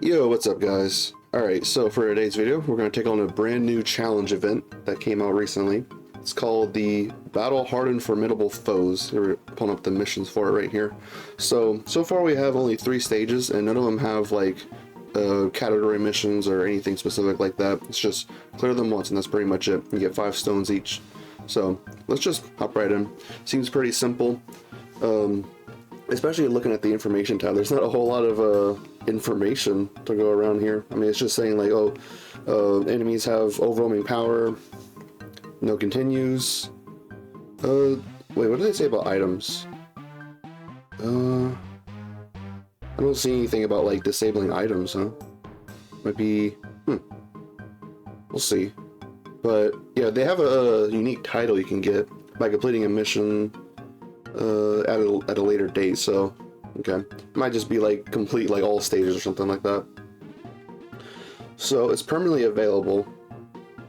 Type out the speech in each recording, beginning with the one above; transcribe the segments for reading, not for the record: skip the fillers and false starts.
Yo, what's up guys? Alright, so for today's video, we're going to take on a brand new challenge event that came out recently. It's called the Battle-Hardened Formidable Foes. We're pulling up the missions for it right here. So far we have only 3 stages, and none of them have like category missions or anything specific like that. It's just clear them once and that's pretty much it. You get 5 stones each. So let's just hop right in. Seems pretty simple. Especially looking at the information tab, there's not a whole lot of information to go around here. I mean, it's just saying like, enemies have overwhelming power, no continues. Wait, what did they say about items? I don't see anything about like disabling items, huh? Might be, we'll see. But yeah, they have a unique title you can get by completing a mission at a later date, so okay, it might just be like complete like all stages or something like that. So it's permanently available,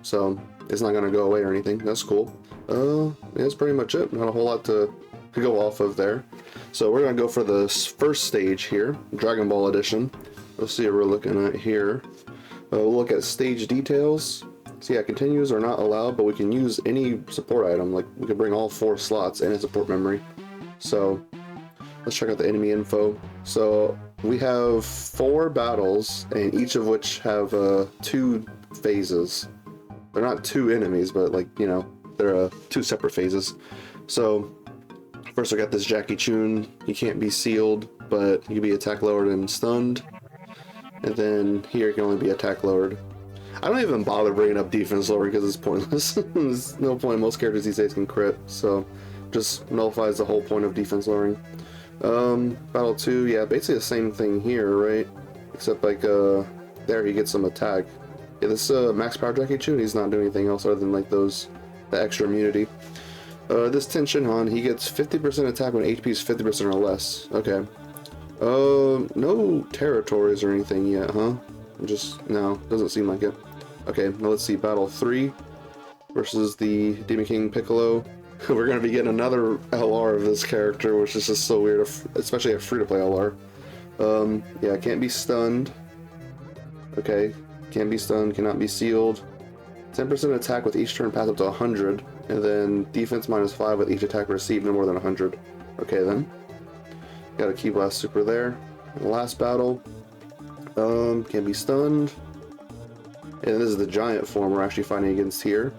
so it's not gonna go away or anything. That's cool. Yeah, that's pretty much it. Not a whole lot to go off of there. So we're gonna go for the first stage here, Dragon Ball Edition. Let's see what we're looking at here. We'll look at stage details. So yeah, continues are not allowed, but we can use any support item. Like we can bring all 4 slots and a support memory. So let's check out the enemy info. So we have 4 battles, and each of which have 2 phases. They're not 2 enemies, but like, you know, they're 2 separate phases. So first I got this Jackie Chun. He can't be sealed, but he can be attack lowered and stunned. And then here it can only be attack lowered. I don't even bother bringing up defense lower because it's pointless. There's no point. Most characters these days can crit, so just nullifies the whole point of defense lowering. Battle 2, yeah, basically the same thing here, right? Except like there he gets some attack. Yeah, this max power Jackie Chun, he's not doing anything else other than like the extra immunity. This Tension Han, he gets 50% attack when HP is 50% or less. Okay. No territories or anything yet, huh? No, doesn't seem like it. Okay, now let's see, Battle 3 versus the Demon King Piccolo. We're going to be getting another LR of this character, which is just so weird, especially a free-to-play LR. Yeah, can't be stunned. Okay, can't be stunned, cannot be sealed. 10% attack with each turn pass up to 100, and then defense -5 with each attack received no more than 100. Okay then. Got a Ki Blast Super there. And the last battle. Can be stunned. And this is the giant form we're actually fighting against here.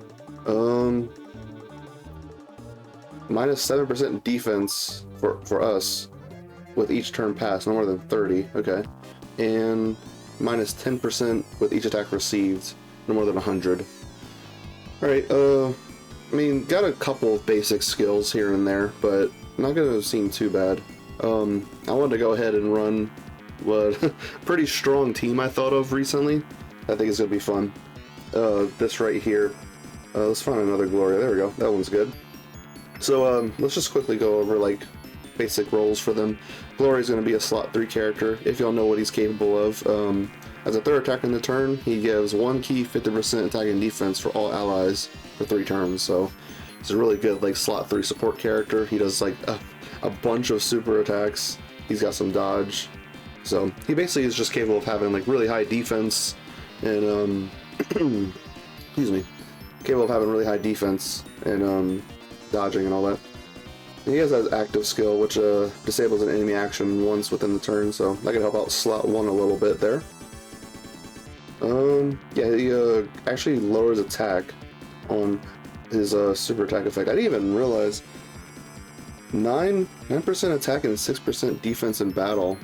-7% defense for us with each turn pass, no more than 30. Okay. And -10% with each attack received, no more than 100. Alright, I mean, got a couple of basic skills here and there, but not gonna seem too bad. I wanted to go ahead and run what pretty strong team I thought of recently. I think it's gonna be fun. This right here. Let's find another Gloria. There we go. That one's good. So let's just quickly go over like basic roles for them. Gloria's gonna be a slot 3 character. If y'all know what he's capable of. As a third attack in the turn, he gives 1 key 50% attack and defense for all allies for 3 turns. So it's a really good like slot 3 support character. He does like a bunch of super attacks. He's got some dodge. So he basically is just capable of having like really high defense and excuse me, capable of having really high defense and dodging and all that. And he has that active skill which disables an enemy action once within the turn, so that can help out slot 1 a little bit there. Yeah, he actually lowers attack on his super attack effect. I didn't even realize 9% attack and 6% defense in battle.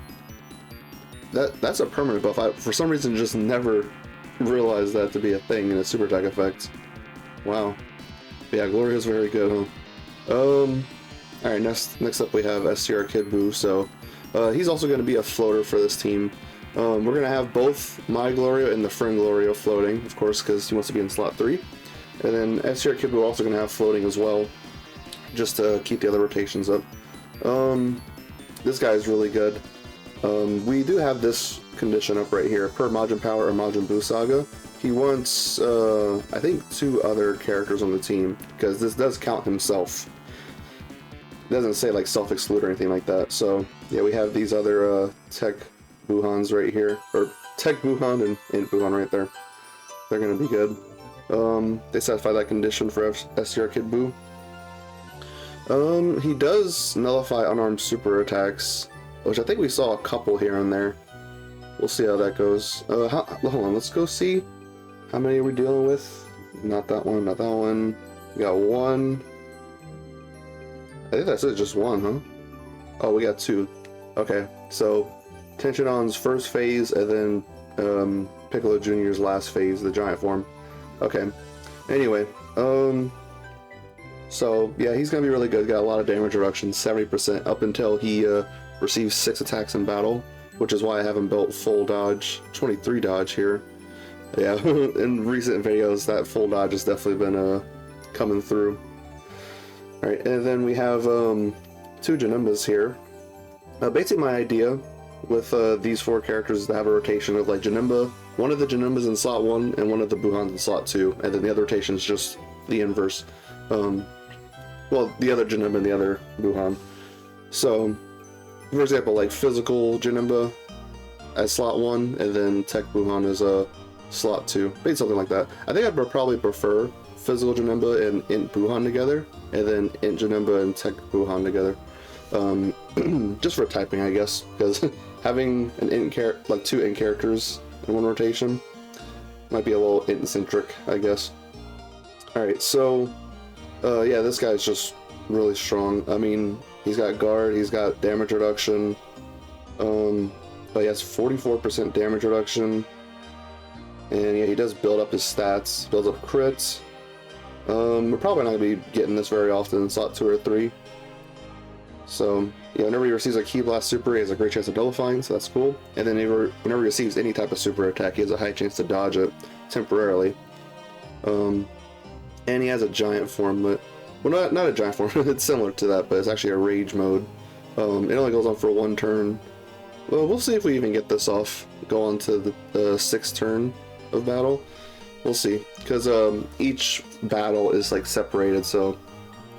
That's a permanent buff. I, for some reason, just never realized that to be a thing in a super attack effect. Wow. But yeah, Gloria's very good, huh? Alright, next up we have STR Kid Buu. So he's also going to be a floater for this team. We're going to have both my Gloria and the friend Gloria floating, of course, because he wants to be in slot 3. And then STR Kid Buu also going to have floating as well, just to keep the other rotations up. This guy is really good. We do have this condition up right here, per Majin Power or Majin Buu Saga. He wants, I think, 2 other characters on the team, because this does count himself. It doesn't say like self-exclude or anything like that. So yeah, we have these other tech Buhans right here, or Tech Buhan and Int Buhan right there. They're gonna be good. They satisfy that condition for STR Kid Buu. He does nullify unarmed super attacks, which I think we saw a couple here and there. We'll see how that goes. Hold on, let's go see how many are we dealing with. Not that one, not that one. We got one. I think that's it, just one, huh? Oh, we got two. Okay, so Tensionon's first phase, and then Piccolo Jr.'s last phase, the giant form. Okay. Anyway, so yeah, he's gonna be really good. Got a lot of damage reduction, 70% up until he receives 6 attacks in battle, which is why I haven't built full dodge, 23 dodge here. Yeah, in recent videos, that full dodge has definitely been coming through. All right, and then we have 2 Janimbas here. Basically, my idea with these 4 characters is to have a rotation of like Janimba, one of the Janimbas in slot 1 and one of the Buhans in slot 2, and then the other rotation is just the inverse. Well, the other Janimba and the other Buhan. So, for example, like physical Janimba as slot 1, and then Tech Buhan as a slot 2. Maybe something like that. I think I'd probably prefer physical Janimba and Int Buhan together, and then Int Janimba and Tech Buhan together. Just for typing, I guess, because having an like 2 Int characters in one rotation might be a little Int-centric, I guess. Alright, so yeah, this guy's just really strong. I mean, he's got guard, he's got damage reduction, but he has 44% damage reduction, and yeah, he does build up his stats, builds up crits. We're probably not going to be getting this very often in slot 2 or 3. So, yeah, whenever he receives a Ki Blast super, he has a great chance of nullifying, so that's cool. And then whenever he receives any type of super attack, he has a high chance to dodge it temporarily. And he has a giant form, but, well, not a giant form, it's similar to that, but it's actually a rage mode. It only goes on for 1 turn. Well, we'll see if we even get this off, go on to the 6th turn of battle. We'll see, because each battle is like separated, so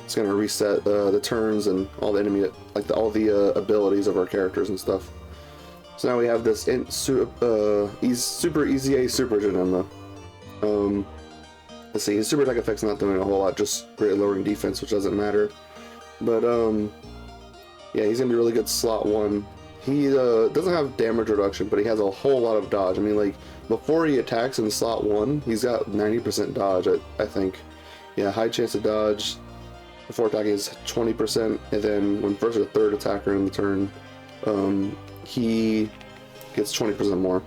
it's gonna reset the turns and all the enemy, like all the abilities of our characters and stuff. So now we have this Super Easy A Super Janimba. Let's see, his super attack effect's not doing a whole lot, just greatly lowering defense, which doesn't matter. But yeah, he's gonna be really good slot 1. He doesn't have damage reduction, but he has a whole lot of dodge. I mean, like, before he attacks in slot 1, he's got 90% dodge, I think. Yeah, high chance to dodge. Before attacking is 20%, and then when first or 3rd attacker in the turn, he gets 20% more.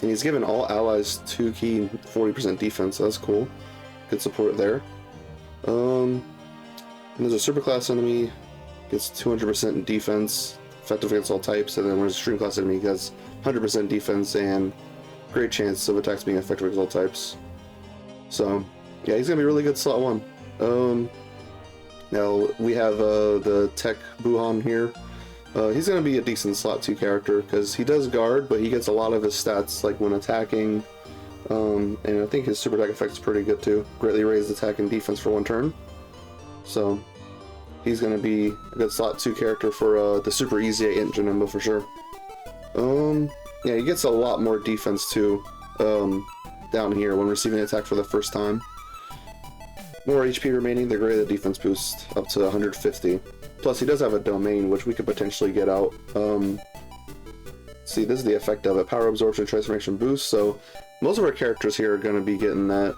And he's given all allies 2 Ki 40% defense, so that's cool. Good support there. And there's a super class enemy, gets 200% defense, effective against all types, and then there's a stream class enemy, gets 100% defense and great chance of attacks being effective against all types. So, yeah, he's gonna be really good slot 1. Now we have the Tech Buhan here. He's going to be a decent slot 2 character because he does guard, but he gets a lot of his stats like when attacking, and I think his super attack effect is pretty good too. Greatly raised attack and defense for 1 turn. So he's going to be a good slot 2 character for the Super Easy A Int Janimba for sure. Yeah, he gets a lot more defense too down here when receiving an attack for the first time. More HP remaining, the greater the defense boost, up to 150. Plus, he does have a domain, which we could potentially get out. See, this is the effect of it. Power absorption, transformation boost. So, most of our characters here are going to be getting that.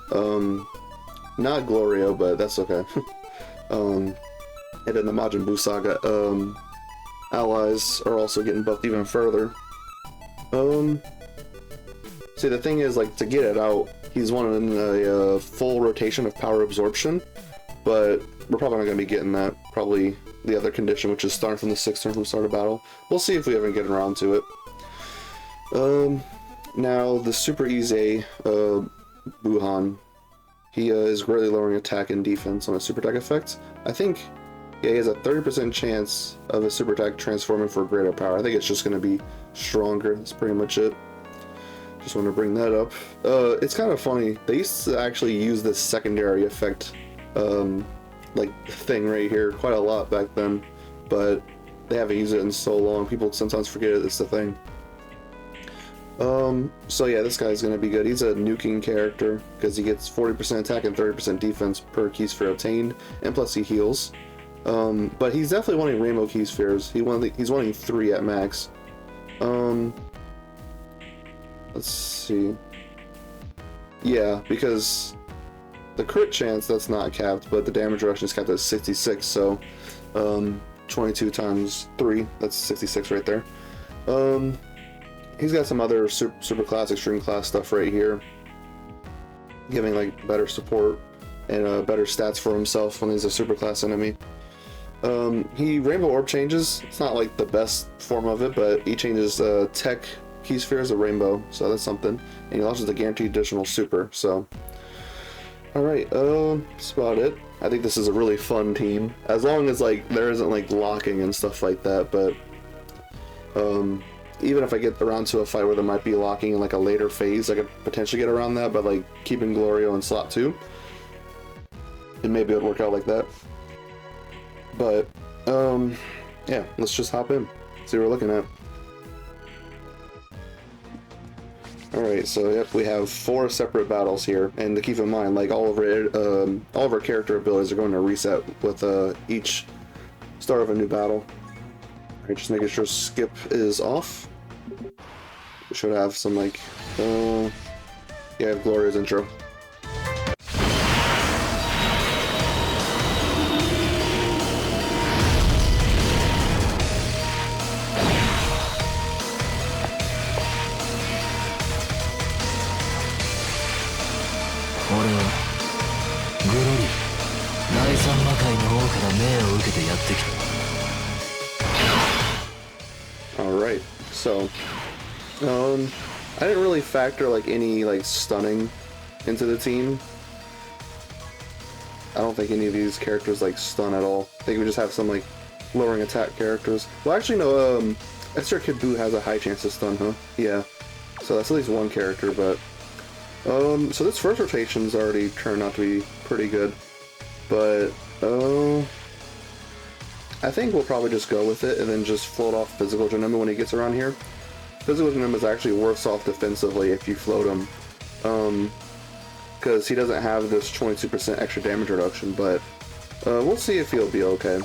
Not Glorio, but that's okay. And then the Majin Buu Saga allies are also getting buffed even further. See, the thing is, like, to get it out, he's wanting a full rotation of power absorption, but we're probably not going to be getting that. Probably the other condition, which is starting from the 6th turn from start of battle. We'll see if we ever get around to it. Now, the Super Easy Buhan, he is greatly lowering attack and defense on a super attack effect. I think, yeah, he has a 30% chance of a super attack transforming for greater power. I think it's just going to be stronger. That's pretty much it. Just want to bring that up. It's kind of funny. They used to actually use this secondary effect, like thing right here, quite a lot back then, but they haven't used it in so long. People sometimes forget it's the thing. So yeah, this guy's gonna be good. He's a nuking character because he gets 40% attack and 30% defense per key sphere obtained, and plus he heals. But he's definitely wanting rainbow key spheres. He's wanting 3 at max. Let's see. Yeah, because the crit chance, that's not capped, but the damage reduction is capped at 66, so 22 times 3, that's 66 right there. He's got some other super class, extreme class stuff right here, giving like better support and better stats for himself when he's a super class enemy. He rainbow orb changes. It's not like the best form of it, but he changes tech key spheres a rainbow, so that's something. And he launches a guaranteed additional super. So, all right, that's about it. I think this is a really fun team, as long as like there isn't like locking and stuff like that. But even if I get around to a fight where there might be locking in like a later phase, I could potentially get around that. But like keeping Glorio in slot 2, and maybe it would work out like that. But yeah, let's just hop in, see what we're looking at. Alright, so yep, we have 4 separate battles here, and to keep in mind, like all of our character abilities are going to reset with each start of a new battle. Alright, just making sure skip is off. We should have some like yeah, I have Gloria's intro. Alright, so I didn't really factor like any like stunning into the team. I don't think any of these characters like stun at all. I think we just have some like lowering attack characters. Well, actually no, Esther Kid Buu has a high chance to stun, huh? Yeah, so that's at least one character. But so this first rotation's already turned out to be pretty good, but I think we'll probably just go with it and then just float off Physical Janemba when he gets around here. Physical Janemba is actually worse off defensively if you float him, because he doesn't have this 22% extra damage reduction, but we'll see if he'll be okay.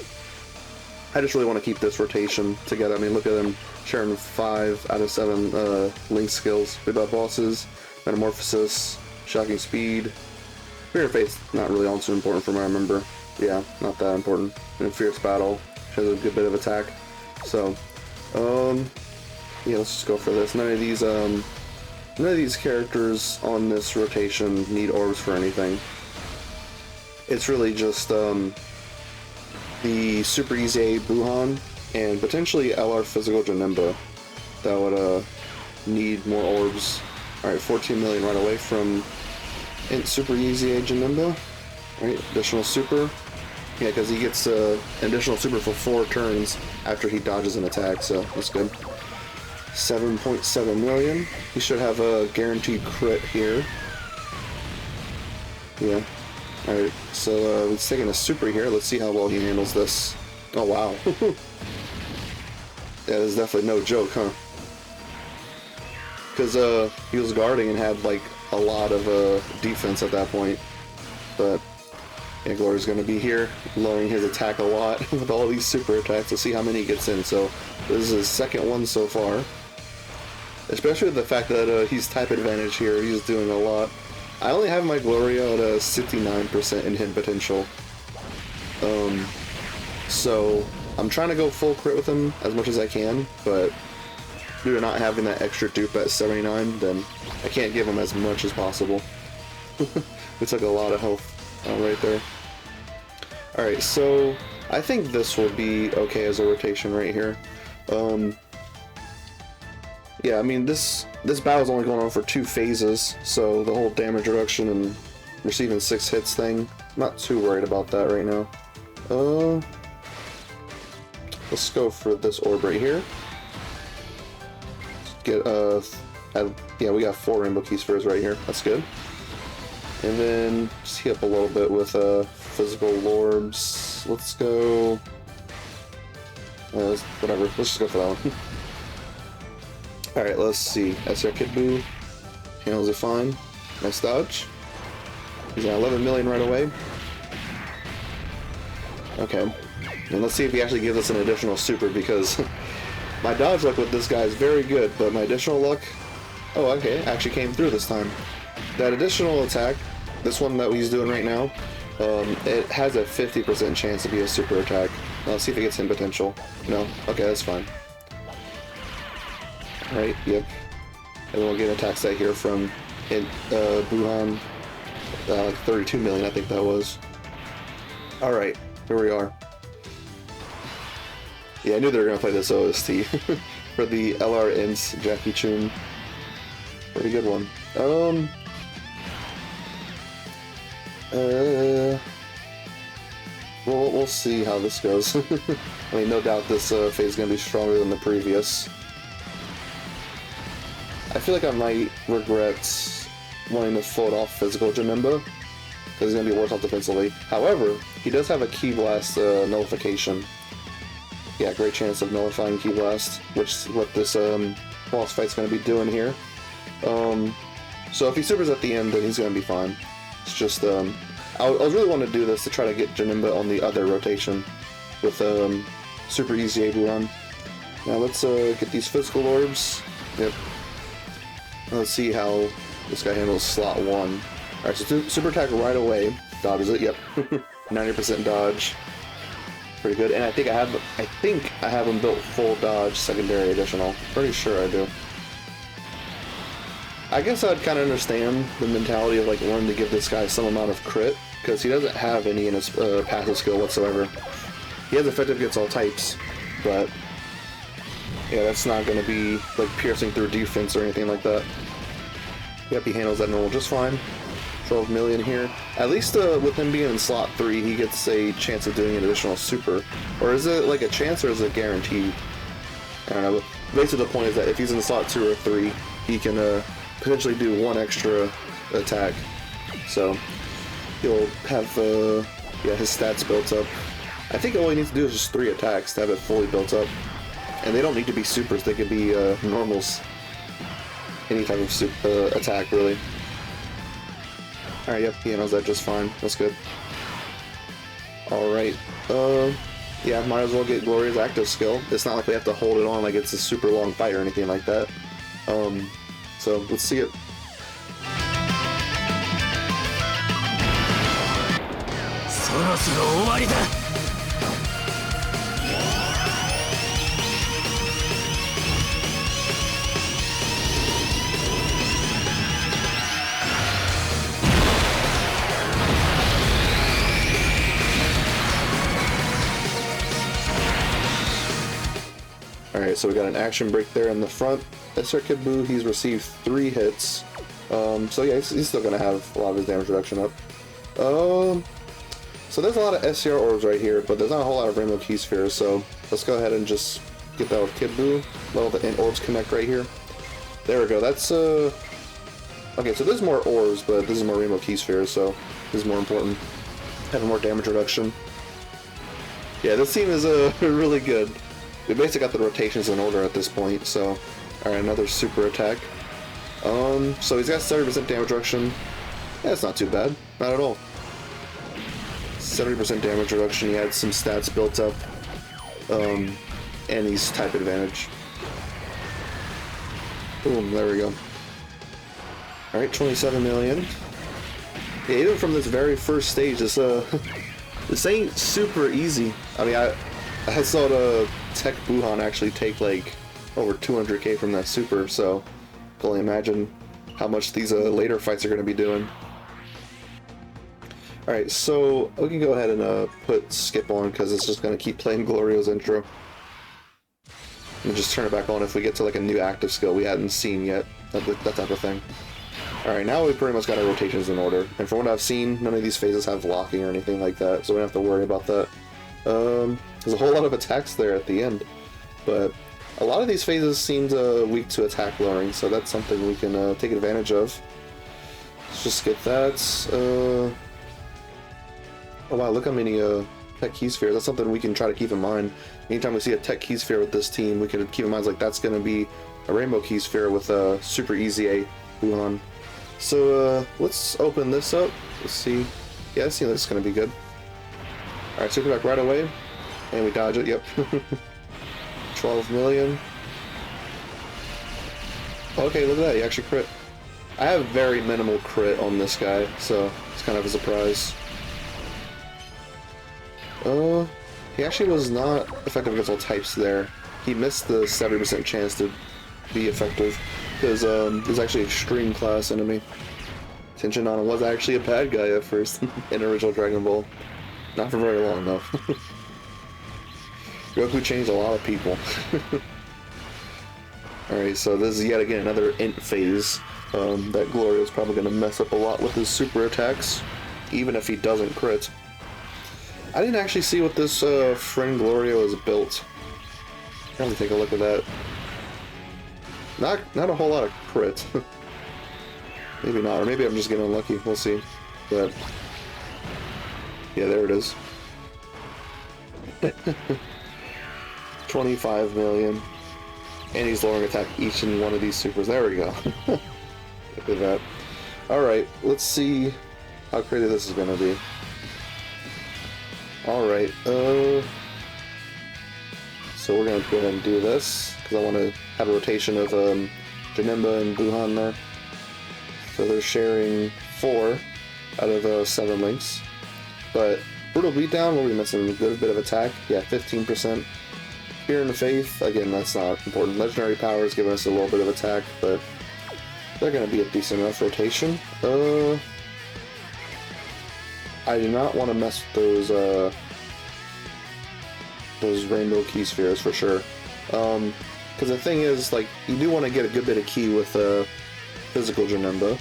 I just really want to keep this rotation together. I mean, look at him sharing 5 out of 7 link skills. Big Bad Bosses, Metamorphosis, Shocking Speed. Mirror Face, not really all too important from what I remember. Yeah, not that important. And Fierce Battle, she has a good bit of attack. So, yeah, let's just go for this. None of these characters on this rotation need orbs for anything. It's really just the Super Easy A Buhan and potentially LR Physical Janemba that would need more orbs. Alright, 14 million right away from Super Easy A Janemba. Right, additional super. Yeah, because he gets an additional super for 4 turns after he dodges an attack, so that's good. 7.7 million. He should have a guaranteed crit here. Yeah. Alright, so he's taking a super here. Let's see how well he handles this. Oh, wow. Yeah, this is definitely no joke, huh? Because he was guarding and had, like, a lot of defense at that point. But yeah, Gloria's going to be here, lowering his attack a lot with all these super attacks. Let's see how many he gets in. So this is his second one so far. Especially with the fact that he's type advantage here. He's doing a lot. I only have my Gloria at a 69% inhib potential. So I'm trying to go full crit with him as much as I can, but due to not having that extra dupe at 79, then I can't give him as much as possible. We took a lot of health right there. Alright, so I think this will be okay as a rotation right here. Yeah, I mean, this battle's only going on for 2 phases, so the whole damage reduction and receiving 6 hits thing, I'm not too worried about that right now. Let's go for this orb right here. Get yeah, we got 4 rainbow key spheres right here. That's good. And then just heal up a little bit with physical orbs. Let's go. Whatever. Let's just go for that one. Alright, let's see. SR Kid Buu handles it fine. Nice dodge. He's at 11 million right away. Okay. And let's see if he actually gives us an additional super, because my dodge luck with this guy is very good, but my additional luck... Oh, okay. Actually came through this time. That additional attack, this one that he's doing right now, it has a 50% chance to be a super attack. Let's see if it gets hit potential. No? Okay, that's fine. Alright, yep. And then we'll get an attack set here from Buhan. Like 32 million, I think that was. Alright, here we are. Yeah, I knew they were going to play this OST for the LR Ints Jackie Chun. Pretty good one. We'll see how this goes. I mean, no doubt this phase is going to be stronger than the previous. I feel like I might regret wanting to float off physical Janemba, because he's going to be worse off defensively. However, he does have a Ki Blast nullification. Yeah, great chance of nullifying Ki Blast, which is what this boss fight's going to be doing here. So if he supers at the end, then he's going to be fine. It's just, I was really wanting to do this to try to get Janemba on the other rotation with super easy Abu run. Now let's get these physical orbs. Yep. Let's see how this guy handles slot 1. Alright, so super attack right away. Dodges it, yep. 90% dodge. Pretty good. And I think I have him built full dodge, secondary additional. Pretty sure I do. I guess I'd kind of understand the mentality of like wanting to give this guy some amount of crit, because he doesn't have any in his passive skill whatsoever. He has effective against all types, but yeah, that's not going to be like piercing through defense or anything like that. Yep, he handles that normal just fine. 12 million here. At least with him being in slot 3, he gets a chance of doing an additional super. Or is it like a chance, or is it guaranteed? I don't know. Basically the point is that if he's in slot 2 or 3, he can potentially do 1 extra attack. So he'll have his stats built up. I think all he needs to do is just 3 attacks to have it fully built up. And they don't need to be supers, they could be normals. Any type of attack, really. Alright, yep, he handles that just fine. That's good. Alright, yeah, might as well get Gloria's active skill. It's not like we have to hold it on like it's a super long fight or anything like that. So, let's see it. Alright, so we got an action break there in the front. SR Kid Buu, he's received 3 hits. So yeah, he's still going to have a lot of his damage reduction up. So there's a lot of SCR orbs right here, but there's not a whole lot of Rainbow Key Spheres, so let's go ahead and just get that with Kid Buu. Let all the orbs connect right here. There we go, that's okay, so there's more orbs, but this is more Rainbow Key Spheres, so this is more important. Having more damage reduction. Yeah, this team is really good. We basically got the rotations in order at this point, so... Alright, another super attack. So he's got 70% damage reduction. Yeah, that's not too bad. Not at all. 70% damage reduction, he had some stats built up. And he's type advantage. Boom, there we go. Alright, 27 million. Yeah, even from this very first stage, this ain't super easy. I mean, I saw the Tech Buhan actually take like over 200k from that super, so can only imagine how much these later fights are going to be doing. Alright, so we can go ahead and put skip on, because it's just going to keep playing Glorio's intro. And just turn it back on if we get to like a new active skill we hadn't seen yet, that type of thing. Alright, now we pretty much got our rotations in order, and from what I've seen, none of these phases have locking or anything like that, so we don't have to worry about that. There's a whole lot of attacks there at the end, but a lot of these phases seem weak to attack lowering, so that's something we can take advantage of. Let's just get that. Oh wow, look how many Tech Key Spheres. That's something we can try to keep in mind. Anytime we see a Tech Key Sphere with this team, we can keep in mind like that's going to be a Rainbow Key Sphere with a Super Easy A Wuhan. So let's open this up. Let's see. Yeah, I see that's gonna be good. Alright, Super Attack right away. And we dodge it, yep. 12 million. Okay, look at that, he actually crit. I have very minimal crit on this guy, so it's kind of a surprise. He actually was not effective against all types there. He missed the 70% chance to be effective, because he's actually extreme class enemy. Tension on him was actually a bad guy at first in original Dragon Ball. Not for very long though. Goku changed a lot of people. Alright, so this is yet again another int phase. That Gloria is probably going to mess up a lot with his super attacks, even if he doesn't crit. I didn't actually see what this friend Gloria was built. Let me take a look at that. Not a whole lot of crit. Maybe not, or maybe I'm just getting unlucky. We'll see. But yeah, there it is. 25 million. And he's lowering attack each and one of these supers. There we go. Look at that. Alright, let's see how crazy this is gonna be. Alright, so we're gonna go ahead and do this, because I want to have a rotation of Janemba and Wuhan there. So they're sharing 4 out of 7 links. But Brutal Beatdown, what are we missing? A good bit of attack. Yeah, 15%. Fear in the Faith, again, that's not important. Legendary Powers giving us a little bit of attack, but they're going to be a decent enough rotation. I do not want to mess with those Rainbow Key Spheres for sure. Because the thing is, like, you do want to get a good bit of key with physical Janemba,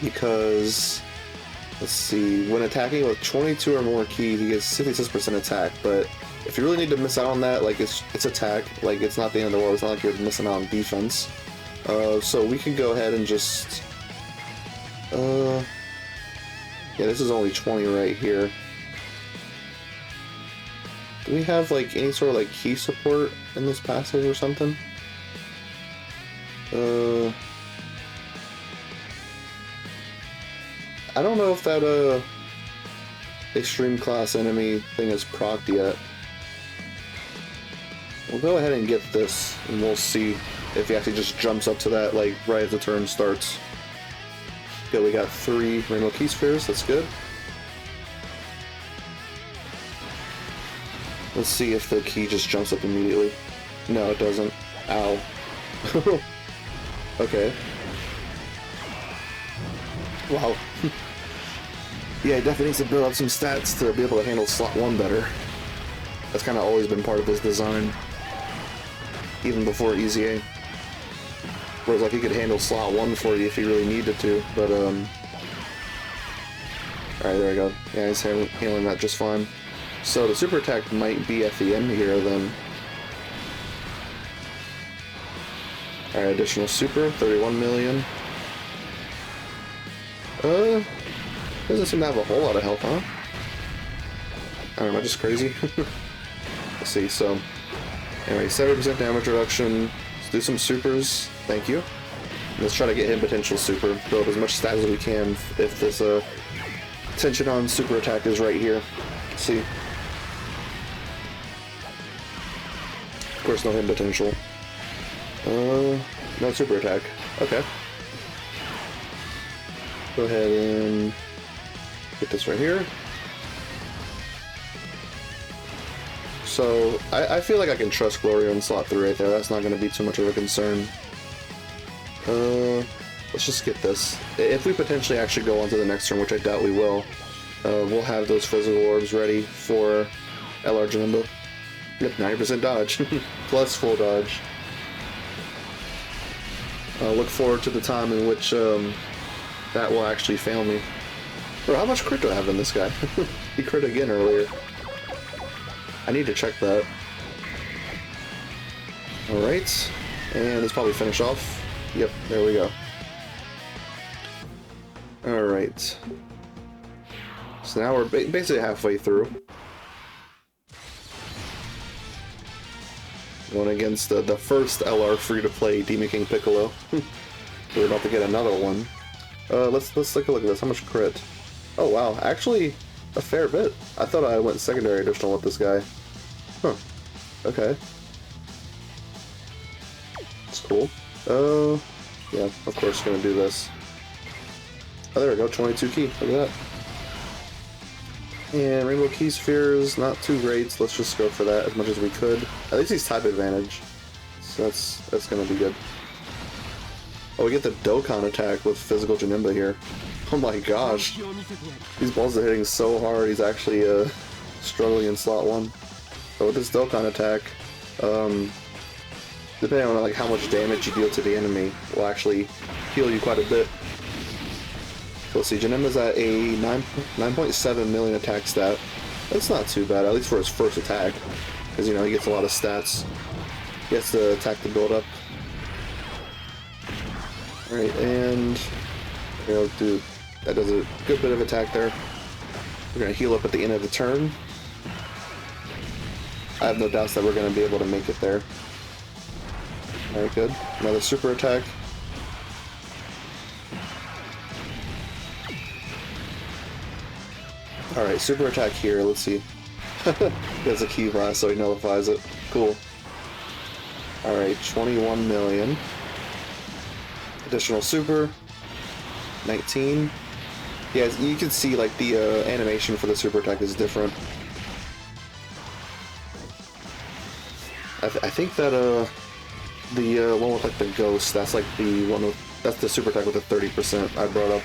because let's see, when attacking with 22 or more key, he gets 66% attack. But if you really need to miss out on that, like it's attack, like it's not the end of the world. It's not like you're missing out on defense. So we can go ahead and just yeah, this is only 20 right here. Do we have like any sort of like key support in this passage or something? I don't know if that extreme class enemy thing is procced yet. We'll go ahead and get this, and we'll see if he actually just jumps up to that like right as the turn starts. Good, we got 3 Rainbow Key Spheres, that's good. Let's see if the key just jumps up immediately. No, it doesn't. Ow. Okay. Wow. Yeah, he definitely needs to build up some stats to be able to handle slot 1 better. That's kind of always been part of his design, even before Easy A. Whereas like he could handle slot 1 for you if he really needed to, but alright, there we go. Yeah, he's handling that just fine. So the super attack might be at the end here then. Alright, additional super, 31 million. Doesn't seem to have a whole lot of health, huh? I don't know, am I just crazy? Let's see, so anyway, 70% damage reduction. Let's do some supers, thank you. Let's try to get him potential super, build as much stats as we can if this tension on super attack is right here. Let's see. Of course, no hit potential. No super attack. Okay. Go ahead and get this right here. So, I feel like I can trust Gloria in slot 3 right there. That's not going to be too much of a concern. Let's just get this. If we potentially actually go on to the next turn, which I doubt we will, we'll have those physical orbs ready for LR Janemba. Yep, 90% dodge. Plus full dodge. I'll look forward to the time in which that will actually fail me. Bro, how much crit do I have in this guy? He crit again earlier. I need to check that. Alright, and let's probably finish off. Yep, there we go. Alright. So now we're basically halfway through. Going against the first LR free-to-play Demon King Piccolo. We're about to get another one. Let's take a look at this. How much crit? Oh wow, actually a fair bit. I thought I went secondary additional with this guy. Huh. Okay. It's cool. Yeah, of course gonna do this. Oh, there we go, 22 key. Look at that. And Rainbow Key Spheres, not too great, so let's just go for that as much as we could. At least he's type advantage, so that's gonna be good. Oh, we get the Dokkan attack with physical Janemba here. Oh my gosh. These balls are hitting so hard, he's actually struggling in slot 1. So with this Dokkan attack, depending on like how much damage you deal to the enemy, will actually heal you quite a bit. So let's see, Janemba's at a 9.7 million attack stat. That's not too bad, at least for his first attack. Because, you know, he gets a lot of stats. He has to attack to build up. Alright, and you know, dude, that does a good bit of attack there. We're gonna heal up at the end of the turn. I have no doubts that we're gonna be able to make it there. Alright, good. Another super attack. Alright, super attack here, let's see. There's a key blast, so he nullifies it. Cool. Alright, 21 million. Additional super. 19. Yeah, you can see like the animation for the super attack is different. I think that the one with like the ghost, that's like the one with, that's the super attack with the 30% I brought up.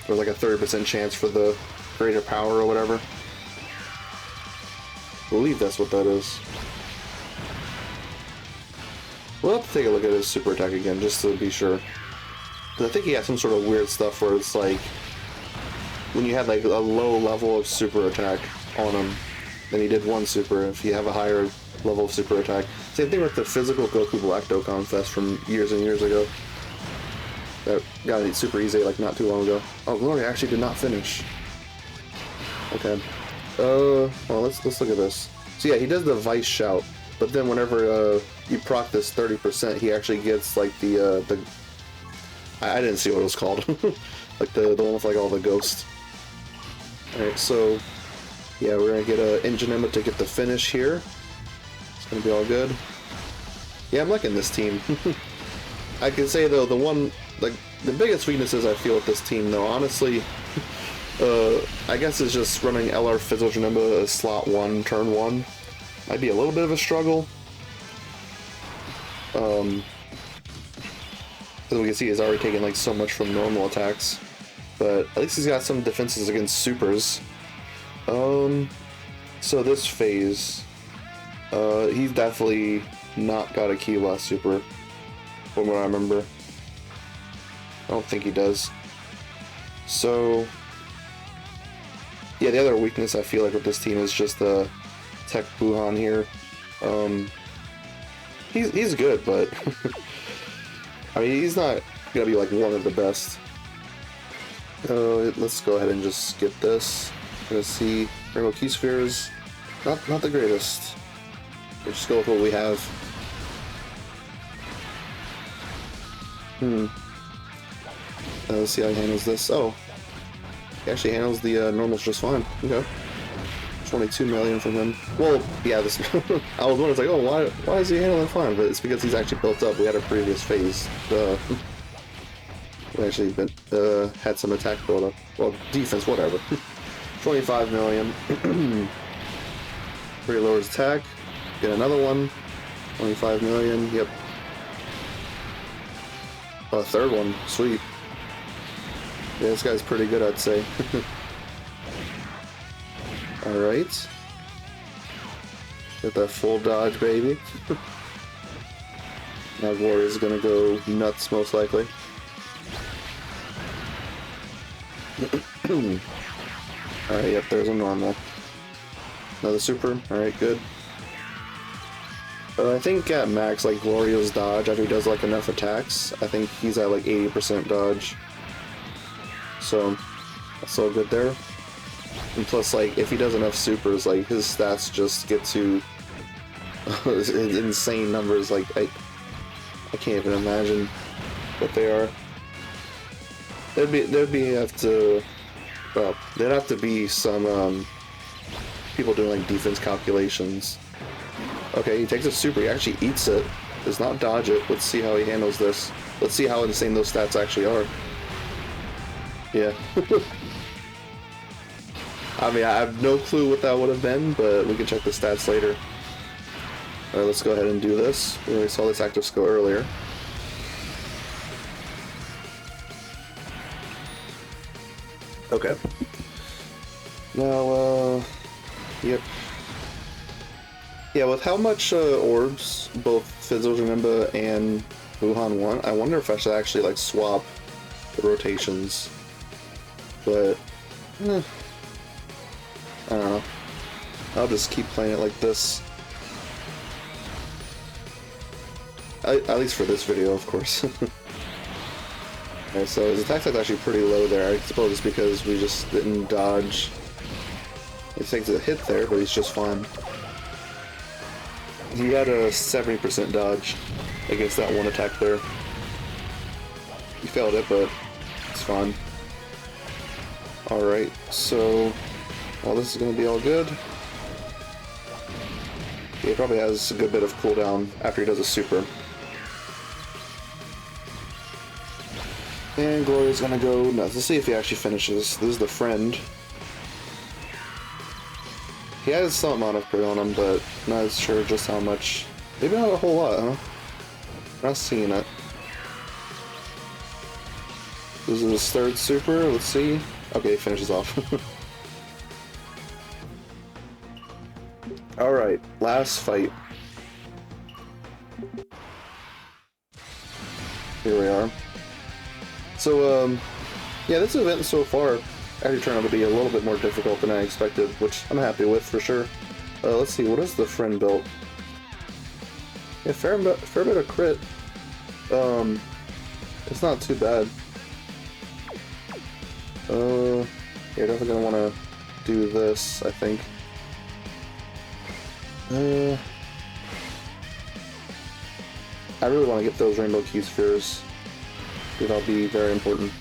There's like a 30% chance for the greater power or whatever. I believe that's what that is. We'll have to take a look at his super attack again just to be sure. I think he has some sort of weird stuff where it's like when you have like a low level of super attack on him, then he did one super. If you have a higher level of super attack, same thing with the physical Goku Black Dokkan Fest from years and years ago. That got it super easy like not too long ago. Oh, Glory actually did not finish. Okay. Well, let's look at this. So yeah, he does the Vice Shout, but then whenever you proc this 30%, he actually gets like the I didn't see what it was called. Like the one with like all the ghosts. Alright, so yeah, we're gonna get a Janemba to get the finish here. It's gonna be all good. Yeah, I'm liking this team. I can say though, the biggest weaknesses I feel with this team though, honestly, I guess is just running LR Fizzle Janemba as slot 1, turn 1. Might be a little bit of a struggle. As we can see, he's already taken like so much from normal attacks, but at least he's got some defenses against supers. So this phase, he's definitely not got a Key Blast super, from what I remember. I don't think he does. So yeah, the other weakness I feel like with this team is just the Tech Buhan here. He's good, but I mean, he's not gonna be like one of the best. Let's go ahead and just skip this. We're gonna see Rainbow Key Spheres. Not the greatest. We'll just go with what we have. Let's see how he handles this. Oh, he actually handles the normals just fine. Okay. 22 million from him. Well, yeah, this I was wondering, like, oh, why is he handling fine? But it's because he's actually built up. We had a previous phase. We actually had some attack build up. Well, defense, whatever. 25 million. Pretty lowers attack. Get another one. 25 million. Yep. A third one. Sweet. Yeah, this guy's pretty good, I'd say. Alright. Get that full dodge, baby. Now Warrior's gonna go nuts, most likely. Alright, yep, there's a normal. Another super. Alright, good. I think at max, like, Glorio's dodge, after he does, like, enough attacks, I think he's at, like, 80% dodge. So, that's all good there. And plus, like, if he does enough supers, like, his stats just get to It's insane numbers. Like I can't even imagine what they are. There'd have to be some people doing like defense calculations. Okay, he takes a super. He actually eats it. Does not dodge it. Let's see how he handles this. Let's see how insane those stats actually are. Yeah. I mean, I have no clue what that would have been, but we can check the stats later. Alright, let's go ahead and do this. We already saw this active skill earlier. Okay. Now, yep. Yeah, with how much orbs both Fizzles Remember and Wuhan want, I wonder if I should actually like swap the rotations. But I don't know. I'll just keep playing it like this. At least for this video, of course. Okay, so his attack set's actually pretty low there. I suppose it's because we just didn't dodge. He takes a hit there, but he's just fine. He had a 70% dodge against that one attack there. He failed it, but it's fine. Alright, so well, this is going to be all good. He probably has a good bit of cooldown after he does a super. And Gloria's gonna go nuts. Let's see if he actually finishes. This is the friend. He has some amount of crit on him, but not sure just how much. Maybe not a whole lot, huh? Not seeing it. This is his third super. Let's see. Okay, he finishes off. Alright, last fight. Here we are. So, yeah, this event so far actually turned out to be a little bit more difficult than I expected, which I'm happy with for sure. Let's see, what is the friend built? Yeah, fair bit of crit. It's not too bad. You're definitely gonna want to do this, I think. I really want to get those rainbow key spheres. That'll be very important.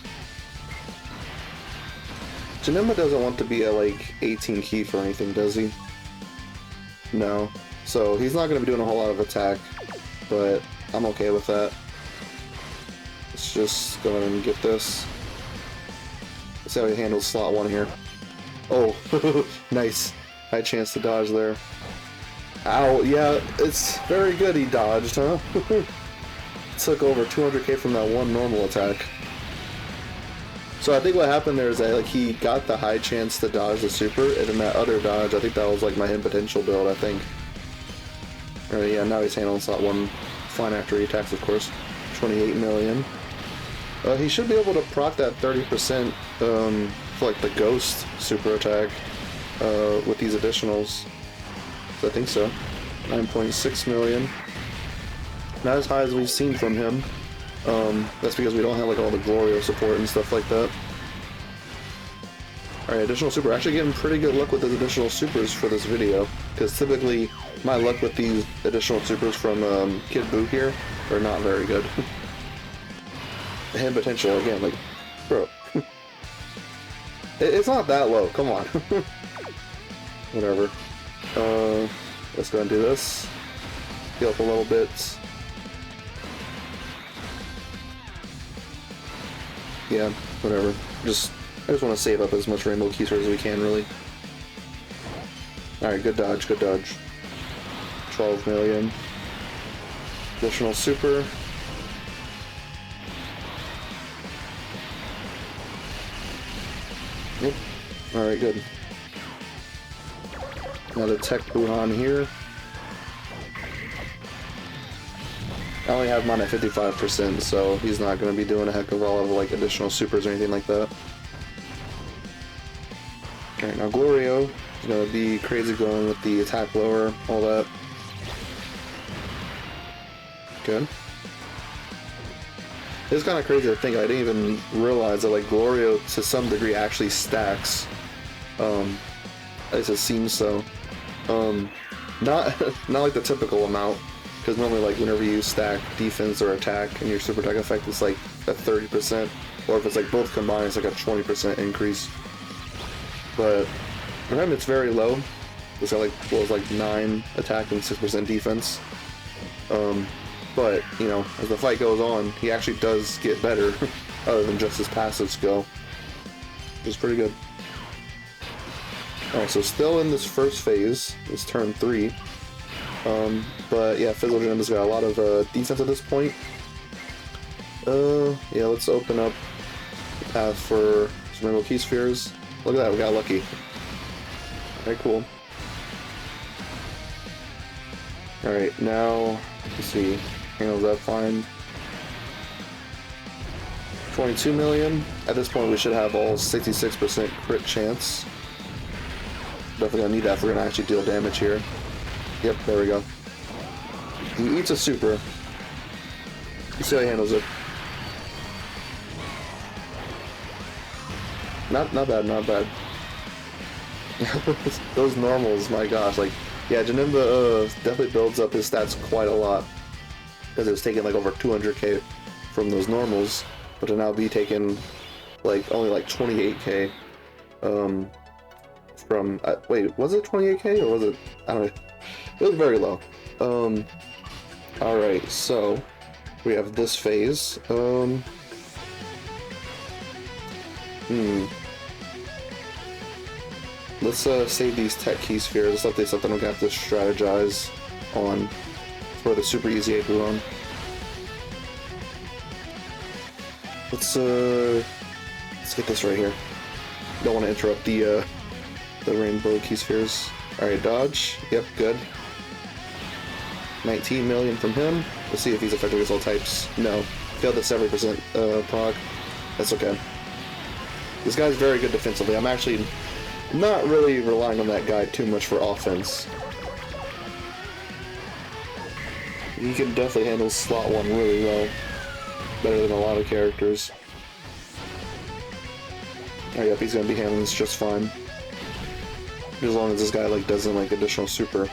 Janema doesn't want to be at like 18 key for anything, does he? No. So he's not going to be doing a whole lot of attack, but I'm okay with that. Let's just go ahead and get this. Let's see how he handles slot 1 here. Oh, nice. High chance to dodge there. Ow, yeah, it's very good he dodged, huh? Took over 200k from that one normal attack. So I think what happened there is that like he got the high chance to dodge the super, and then that other dodge, I think that was like my hidden potential build, I think. Yeah, now he's handling slot 1 fine after he attacks, of course. 28 million. He should be able to proc that 30% for like the ghost super attack with these additionals. So I think so. 9.6 million. Not as high as we've seen from him. That's because we don't have like all the Glorio support and stuff like that. Alright, additional super. Actually getting pretty good luck with those additional supers for this video, because typically my luck with these additional supers from Kid Boo here are not very good. The hidden potential, again, like, bro. It's not that low, come on. Whatever. Let's go and do this. Heal up a little bit. Yeah, whatever. I just want to save up as much rainbow key stars as we can, really. Alright, good dodge, good dodge. 12 million. Additional super. Yep. Alright, good. Now the tech Wuhan here. I only have mine at 55%, so he's not going to be doing a heck of a lot of like additional supers or anything like that. Alright, now Glorio is going to be crazy going with the attack lower, all that. Good. It's kind of crazy to think, I didn't even realize that like Glorio to some degree actually stacks. At least it seems so. Not not like the typical amount, because normally like whenever you stack defense or attack and your super attack effect, it's like a 30%, or if it's like both combined, it's like a 20% increase. But for him, it's very low. It's got like, well, it's like 9 attack and 6% defense. But you know, as the fight goes on, he actually does get better, other than just his passive skill, which is pretty good. Alright, so still in this first phase, it's turn 3. But yeah, Physical Gym has got a lot of defense at this point. Yeah, let's open up the path for some Rainbow Key Spheres. Look at that, we got lucky. Alright, cool. Alright, now, let's see, handles that fine. 22 million. At this point, we should have all 66% crit chance. Definitely gonna need that if we're gonna actually deal damage here. Yep, there we go. He eats a super. Let's see how he handles it. Not bad, not bad. Those normals, my gosh, like, yeah, Janemba definitely builds up his stats quite a lot, because it was taking like over 200k from those normals, but to now be taking like only like 28k from wait, was it 28k or was it, I don't know, it was very low. Alright, so we have this phase. Let's save these tech key spheres. Let's update something we're gonna have to strategize on for the super easy Ape run. Let's get this right here. Don't want to interrupt the rainbow key spheres. Alright, dodge. Yep, good. 19 million from him. Let's see if he's effective against all types. No. Failed the 70% proc. That's okay. This guy's very good defensively. I'm actually not really relying on that guy too much for offense. He can definitely handle slot 1 really well. Better than a lot of characters. Oh yep, he's gonna be handling this just fine. As long as this guy like doesn't like additional super.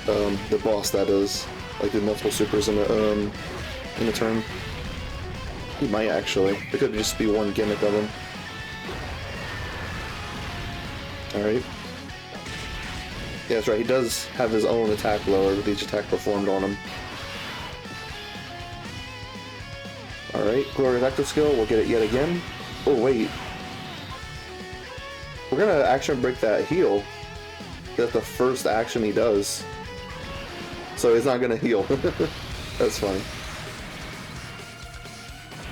The boss that is, like the multiple supers in a turn. He might actually. It could just be one gimmick of him. Alright. Yeah, that's right, he does have his own attack lower with each attack performed on him. Alright, Glorious Active Skill, we'll get it yet again. Oh, wait. We're gonna action break that heal. That's the first action he does. So he's not gonna heal. That's funny.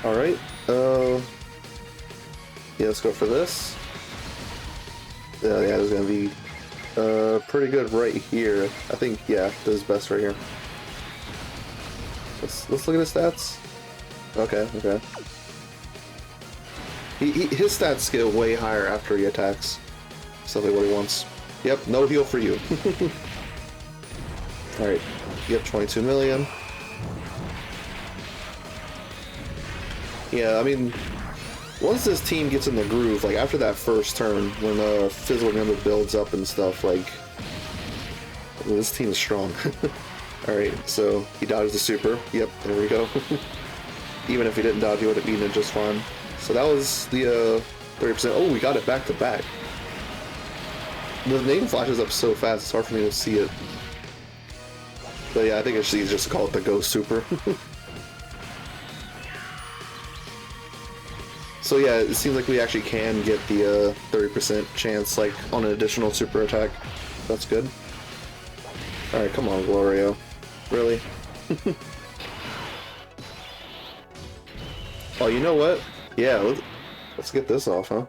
Alright, yeah, let's go for this. Yeah, there's gonna be pretty good right here. I think, yeah, does best right here. Let's look at his stats. Okay. His stats get way higher after he attacks. That's definitely what he wants. Yep, no heal for you. Alright, yep, 22 million. Yeah, I mean, once this team gets in the groove, like after that first turn, when Physical Gym builds up and stuff, like, this team is strong. Alright, so he dodges the super. Yep, there we go. Even if he didn't dodge, he would have beaten it just fine. So that was the 30%. Oh, we got it back to back. The name flashes up so fast, it's hard for me to see it. But yeah, I think it's easier just to call it the Ghost Super. So yeah, it seems like we actually can get the 30% chance, like, on an additional super attack. That's good. Alright, come on, Glorio. Really? Oh, you know what? Yeah, let's get this off, huh?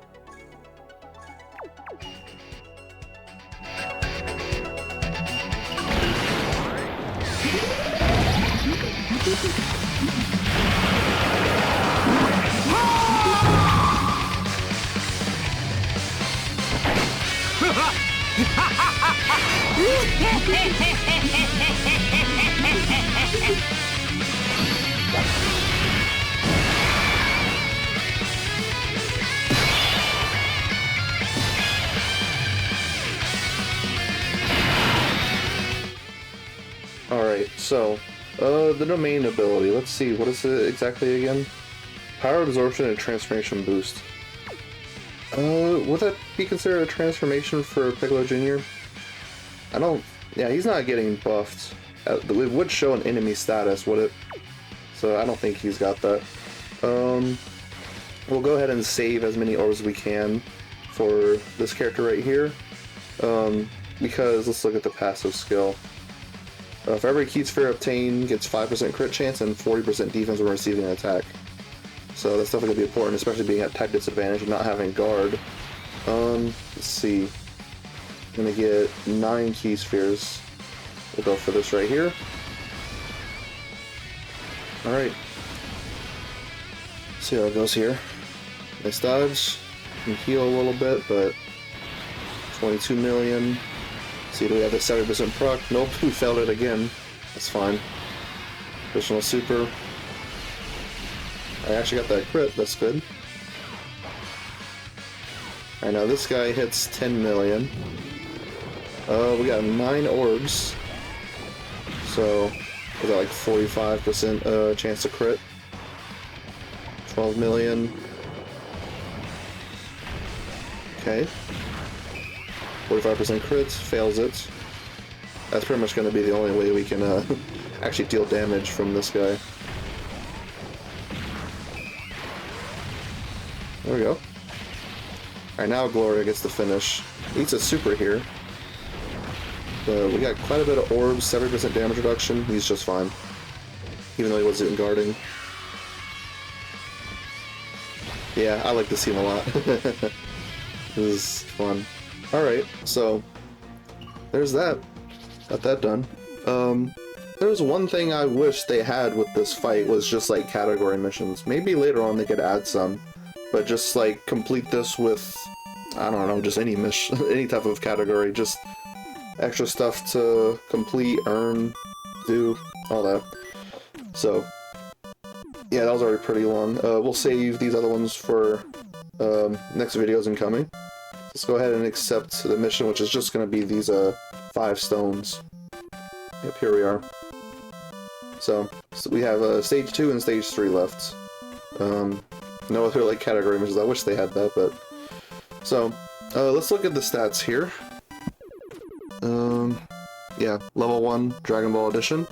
so, the domain ability, let's see, what is it exactly again? Power absorption and transformation boost. Would that be considered a transformation for Piccolo Jr.? I don't, yeah, he's not getting buffed. It would show an enemy status, would it? So I don't think he's got that. We'll go ahead and save as many orbs as we can for this character right here. Because let's look at the passive skill. For every key sphere obtained, gets 5% crit chance and 40% defense when receiving an attack. So that's definitely going to be important, especially being at type disadvantage and not having guard. Let's see. I'm going to get 9 key spheres. We'll go for this right here. Alright. See how it goes here. Nice dodge. Can heal a little bit, but 22 million. See, do we have the 70% proc? Nope, we failed it again. That's fine. Additional super. I actually got that crit, that's good. Alright, now this guy hits 10 million. We got 9 orbs. So, we got like 45% chance to crit. 12 million. Okay. 45% crit, fails it. That's pretty much going to be the only way we can actually deal damage from this guy. There we go. Alright, now Gloria gets the finish. Eats a super here. We got quite a bit of orbs, 70% damage reduction. He's just fine. Even though he wasn't guarding. Yeah, I like to see him a lot. This is fun. Alright, so there's that. Got that done. There's one thing I wish they had with this fight was just like category missions. Maybe later on they could add some, but just like complete this with, I don't know, just any mission, any type of category, just extra stuff to complete, earn, do, all that. So yeah, that was already pretty long. We'll save these other ones for next videos incoming. Let's go ahead and accept the mission, which is just going to be these 5 stones. Yep, here we are. So we have stage 2 and stage 3 left. No other like category missions. I wish they had that, but so let's look at the stats here. Yeah, level 1 Dragon Ball Edition.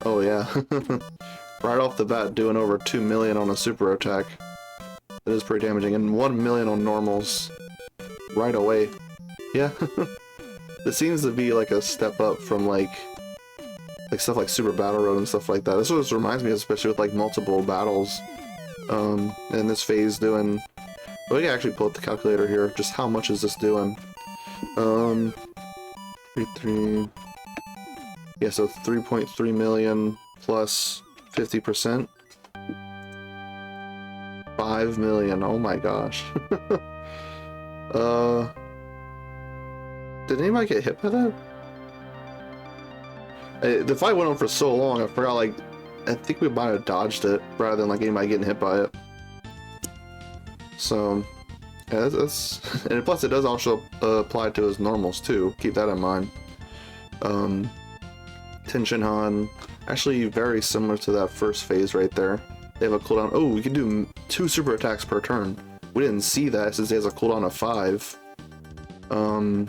Oh yeah, right off the bat, doing over 2 million on a super attack. That is pretty damaging, and 1 million on normals right away. Yeah, this seems to be like a step up from like stuff like Super Battle Road and stuff like that. This was reminds me, especially with like multiple battles. In this phase doing. Well, we can actually pull up the calculator here. Just how much is this doing? 3. Yeah, so 3.3 million plus 50%. 5 million. Oh my gosh. Did anybody get hit by that? The fight went on for so long, I forgot, like, I think we might have dodged it rather than like anybody getting hit by it. So, yeah, that's and plus it does also apply to his normals too. Keep that in mind. Tenshinhan, actually very similar to that first phase right there. They have a cooldown. Oh, we can do 2 super attacks per turn. We didn't see that since he has a cooldown of 5. I'm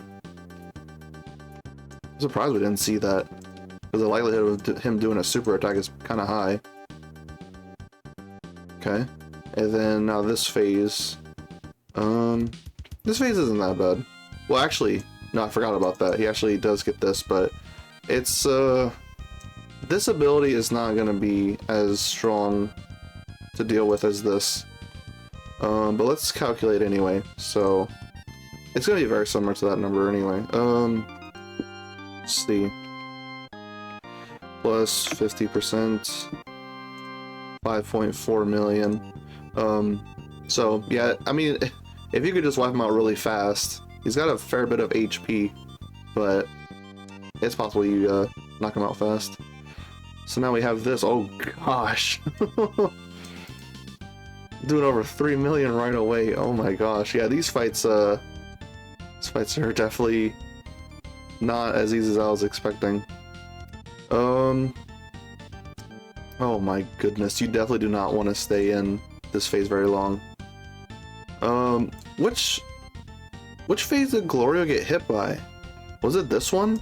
surprised we didn't see that, because the likelihood of him doing a super attack is kind of high. Okay, and then now this phase. This phase isn't that bad. Well, actually, no, I forgot about that. He actually does get this, but it's this ability is not gonna be as strong to deal with as this. But let's calculate anyway. So it's gonna be very similar to that number anyway. Let's see. Plus 50%, 5.4 million. So yeah, I mean, if you could just wipe him out really fast, he's got a fair bit of HP, but it's possible you knock him out fast. So now we have this. Oh gosh. Doing over 3 million right away. Oh my gosh. Yeah, these fights are definitely not as easy as I was expecting. Oh my goodness, you definitely do not want to stay in this phase very long. Which phase did Glorio get hit by? Was it this one?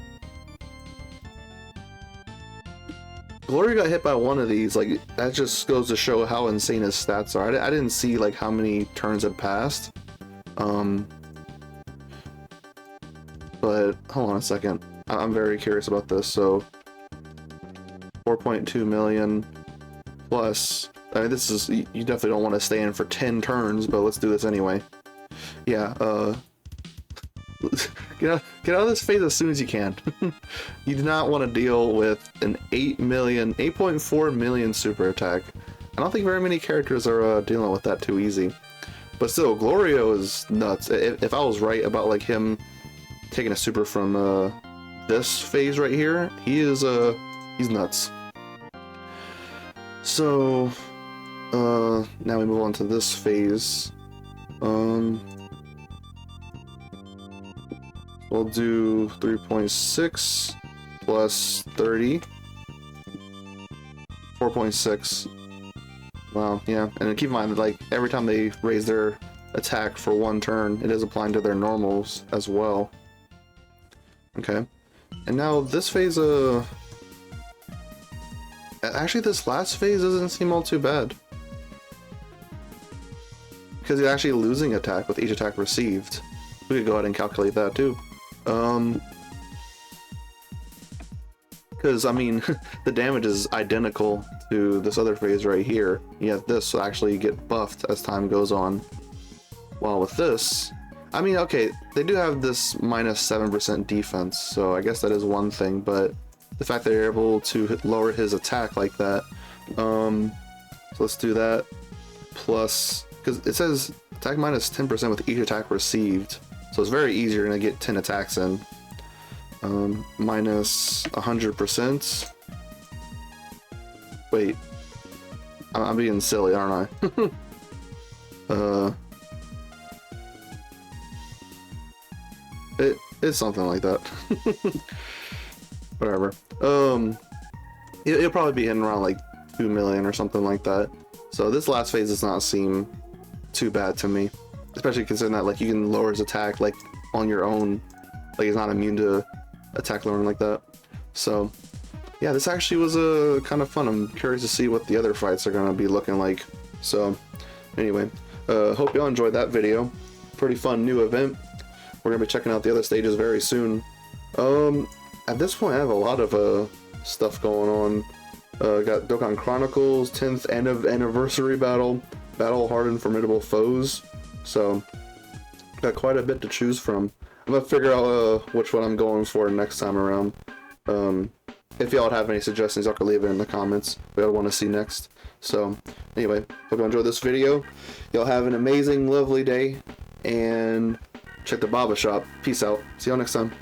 Gloria got hit by one of these. Like, that just goes to show how insane his stats are. I didn't see like how many turns had passed. But hold on a second. I'm very curious about this. So 4.2 million plus. I mean, this is, you definitely don't want to stay in for 10 turns, but let's do this anyway. Yeah, get out of this phase as soon as you can. You do not want to deal with an 8.4 million super attack. I don't think very many characters are dealing with that too easy. But still, Glorio is nuts. If I was right about like him taking a super from this phase right here, he's nuts. So now we move on to this phase. We'll do 3.6 plus 30. 4.6. Wow, yeah. And keep in mind that, like, every time they raise their attack for one turn, it is applying to their normals as well. Okay. And now this phase, actually this last phase doesn't seem all too bad. Because he's actually losing attack with each attack received. We could go ahead and calculate that too. Because, I mean, the damage is identical to this other phase right here, yet this will actually get buffed as time goes on. While with this, I mean, okay, they do have this minus 7% defense, so I guess that is one thing, but the fact that they're able to lower his attack like that, so let's do that, plus, because it says attack minus 10% with each attack received. So it's very easy, you're gonna get 10 attacks in. Minus 100%. Wait, I'm being silly, aren't I? It's something like that. Whatever. It'll probably be in around like 2 million or something like that. So this last phase does not seem too bad to me. Especially considering that, like, you can lower his attack, like, on your own. Like, he's not immune to attack lowering like that. So, yeah, this actually was kind of fun. I'm curious to see what the other fights are going to be looking like. So, anyway, hope y'all enjoyed that video. Pretty fun new event. We're going to be checking out the other stages very soon. At this point, I have a lot of stuff going on. Got Dokkan Chronicles, 10th anniversary battle, Battle-Hardened Formidable Foes. So, got quite a bit to choose from. I'm gonna figure out which one I'm going for next time around. If y'all have any suggestions, y'all can leave it in the comments. What y'all want to see next. So, anyway, hope you enjoyed this video. Y'all have an amazing, lovely day, and check the Baba shop. Peace out. See y'all next time.